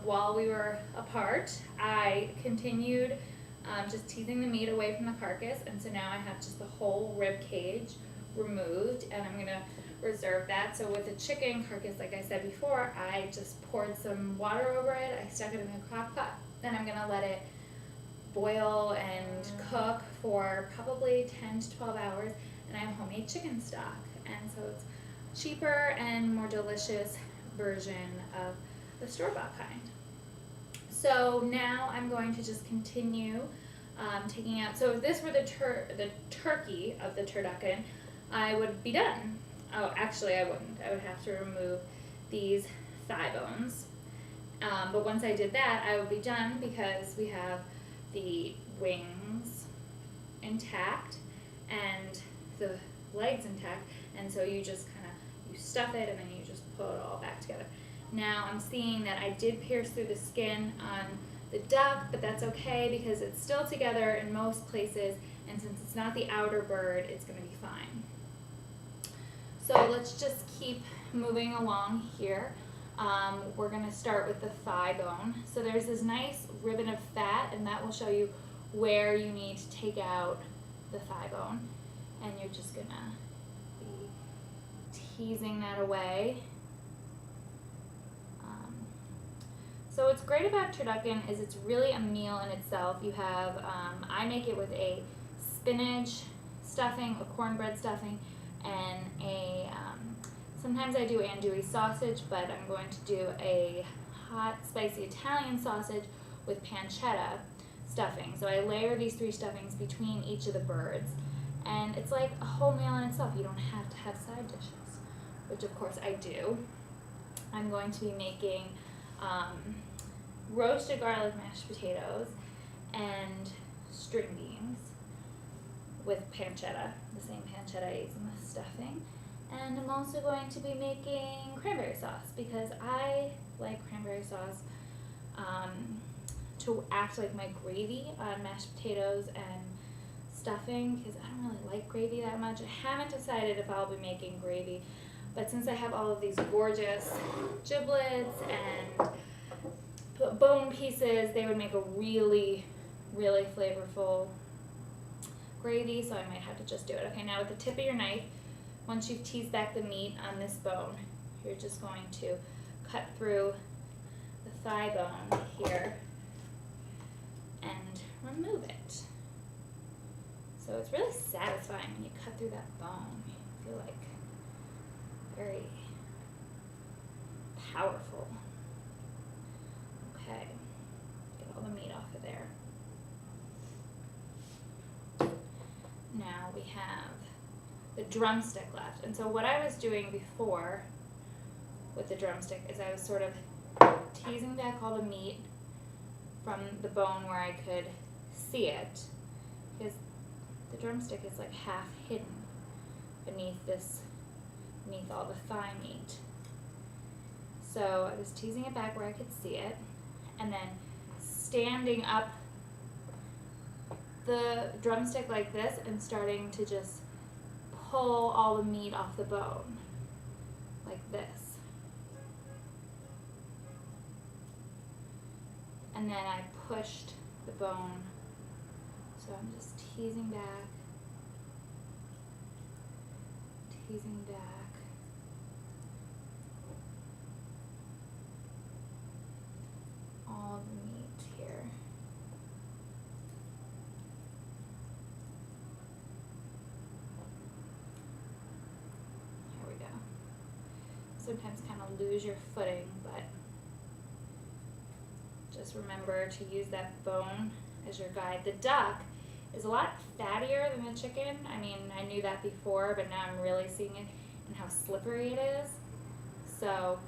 while we were apart, I continued just teasing the meat away from the carcass, and so now I have just the whole rib cage removed, and I'm gonna reserve that. So with the chicken carcass, like I said before, I just poured some water over it, I stuck it in the crock pot, then I'm gonna let it boil and cook for probably 10 to 12 hours, and I have homemade chicken stock, and so it's cheaper and more delicious version of the store-bought kind. So now I'm going to just continue taking out. So if this were the turkey of the turducken, I would be done. Oh, actually I wouldn't. I would have to remove these thigh bones. But once I did that, I would be done because we have the wings intact and the legs intact, and so you just you stuff it and then you just pull it all back together. Now I'm seeing that I did pierce through the skin on the duck, but that's okay because it's still together in most places, and since it's not the outer bird, it's going to be fine. So let's just keep moving along here. We're going to start with the thigh bone. So there's this nice ribbon of fat, and that will show you where you need to take out the thigh bone, and you're just going to be teasing that away. So what's great about turducken is it's really a meal in itself. You have, I make it with a spinach stuffing, a cornbread stuffing, and a, sometimes I do andouille sausage, but I'm going to do a hot, spicy Italian sausage with pancetta stuffing. So I layer these three stuffings between each of the birds, and it's like a whole meal in itself. You don't have to have side dishes, which of course I do. I'm going to be making roasted garlic mashed potatoes and string beans with pancetta, the same pancetta I use in the stuffing. And I'm also going to be making cranberry sauce because I like cranberry sauce to act like my gravy on mashed potatoes and stuffing, because I don't really like gravy that much. I haven't decided if I'll be making gravy, but since I have all of these gorgeous giblets and bone pieces, they would make a really, really flavorful gravy, so I might have to just do it. Okay, now with the tip of your knife, once you've teased back the meat on this bone, you're just going to cut through the thigh bone here and remove it. So it's really satisfying when you cut through that bone. You feel like very powerful. Okay, get all the meat off of there. Now we have the drumstick left. And so what I was doing before with the drumstick is I was sort of teasing back all the meat from the bone where I could see it, because the drumstick is like half hidden beneath all the thigh meat. So I was teasing it back where I could see it, and then standing up the drumstick like this and starting to just pull all the meat off the bone, like this. And then I pushed the bone, so I'm just teasing back, all the meat here. Here we go. Sometimes kind of lose your footing, but just remember to use that bone as your guide. The duck is a lot fattier than the chicken. I mean, I knew that before, but now I'm really seeing it and how slippery it is. So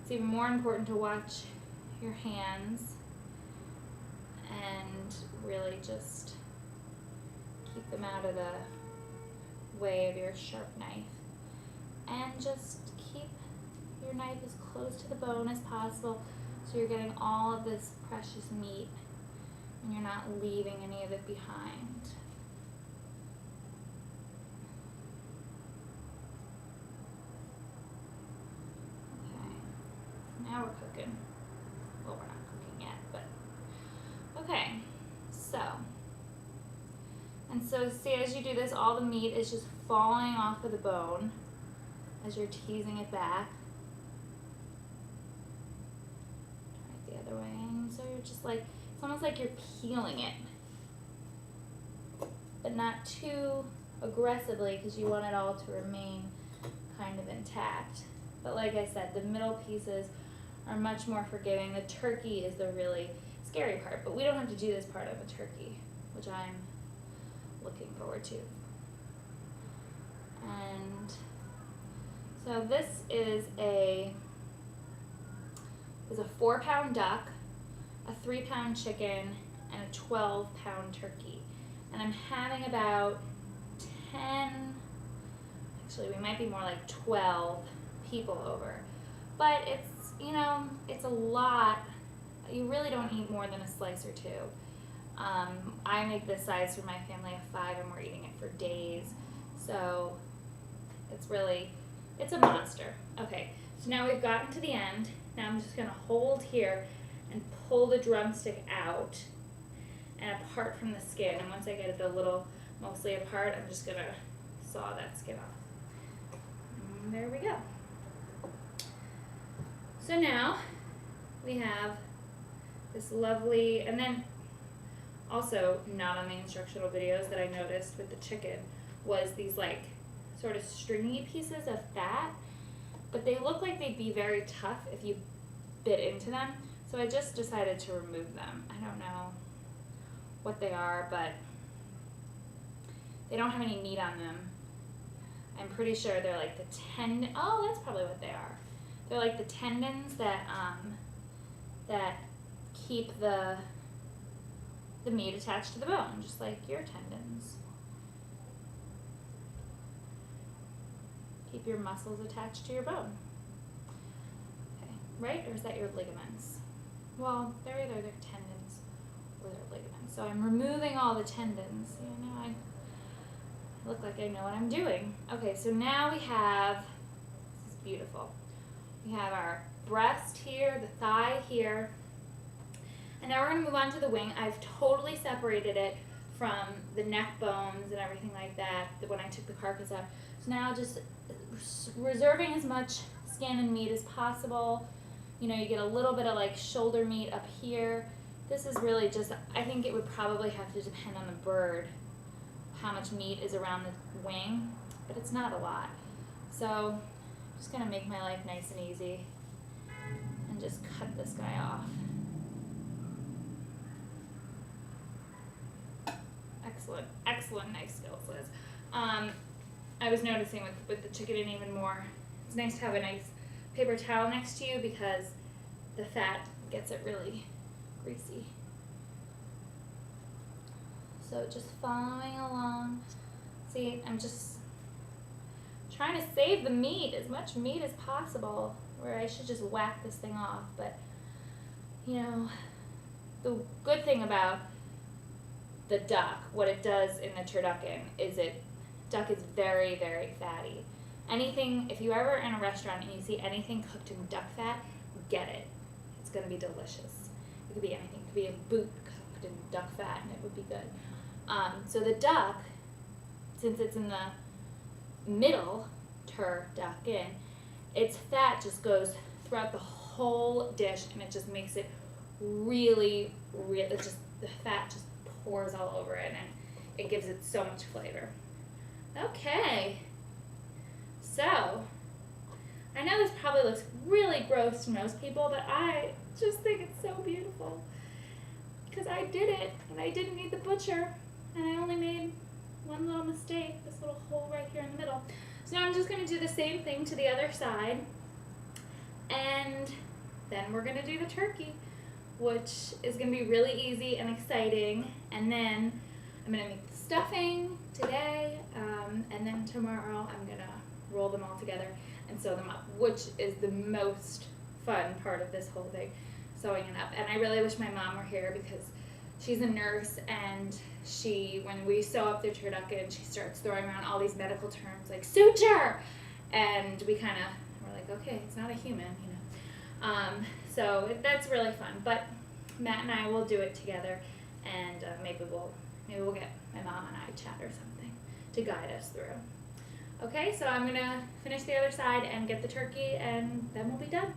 it's even more important to watch your hands and really just keep them out of the way of your sharp knife. And just keep your knife as close to the bone as possible so you're getting all of this precious meat and you're not leaving any of it behind. Okay, now we're cooking. Well, Okay, so, and so see, as you do this, all the meat is just falling off of the bone as you're teasing it back. Turn it the other way, and so you're just like, it's almost like you're peeling it, but not too aggressively because you want it all to remain kind of intact. But like I said, the middle pieces are much more forgiving. The turkey is the really scary part, but we don't have to do this part of a turkey, which I'm looking forward to. And so this is a 4-pound duck, a 3-pound chicken, and a 12-pound turkey. And I'm having about 10, actually we might be more like 12 people over. But it's, you know, it's a lot. You really don't eat more than a slice or two. I make this size for my family of 5 and we're eating it for days. So it's a monster. Okay, so now we've gotten to the end. Now I'm just gonna hold here and pull the drumstick out and apart from the skin. And once I get it a little mostly apart, I'm just gonna saw that skin off. And there we go. So now we have this lovely, and then also not on the instructional videos that I noticed with the chicken was these like sort of stringy pieces of fat, but they look like they'd be very tough if you bit into them. So I just decided to remove them. I don't know what they are, but they don't have any meat on them. I'm pretty sure they're like the tendon. Oh, that's probably what they are. They're like the tendons that keep the meat attached to the bone, just like your tendons. Keep your muscles attached to your bone. Okay, right? Or is that your ligaments? Well, they're either their tendons or their ligaments. So I'm removing all the tendons. You know, I look like I know what I'm doing. Okay, so now we have, this is beautiful. We have our breast here, the thigh here, and now we're going to move on to the wing. I've totally separated it from the neck bones and everything like that when I took the carcass out. So now just reserving as much skin and meat as possible. You know, you get a little bit of like shoulder meat up here. This is really just, I think it would probably have to depend on the bird how much meat is around the wing, but it's not a lot. So I'm just going to make my life nice and easy and just cut this guy off. Excellent, excellent knife skills, Liz. I was noticing with the chicken and even more, it's nice to have a nice paper towel next to you because the fat gets it really greasy. So just following along. See, I'm just trying to save the meat, as much meat as possible, where I should just whack this thing off. But, you know, the good thing about the duck, what it does in the turducken, is duck is very, very fatty. Anything, if you're ever in a restaurant and you see anything cooked in duck fat, get it. It's going to be delicious. It could be anything. It could be a boot cooked in duck fat and it would be good. So the duck, since it's in the middle, turducken, its fat just goes throughout the whole dish and it just makes it really, the fat just pours all over it and it gives it so much flavor. Okay, so I know this probably looks really gross to most people, but I just think it's so beautiful because I did it and I didn't need the butcher and I only made one little mistake, this little hole right here in the middle. So now I'm just going to do the same thing to the other side and then we're going to do the turkey, which is going to be really easy and exciting, and then I'm going to make the stuffing today, and then tomorrow I'm going to roll them all together and sew them up, which is the most fun part of this whole thing, sewing it up. And I really wish my mom were here because she's a nurse, and when we sew up the turducken, she starts throwing around all these medical terms like suture, and we're like, okay, it's not a human, you know. So that's really fun. But Matt and I will do it together, and maybe we'll get my mom and I chat or something to guide us through. Okay, so I'm gonna finish the other side and get the turkey, and then we'll be done.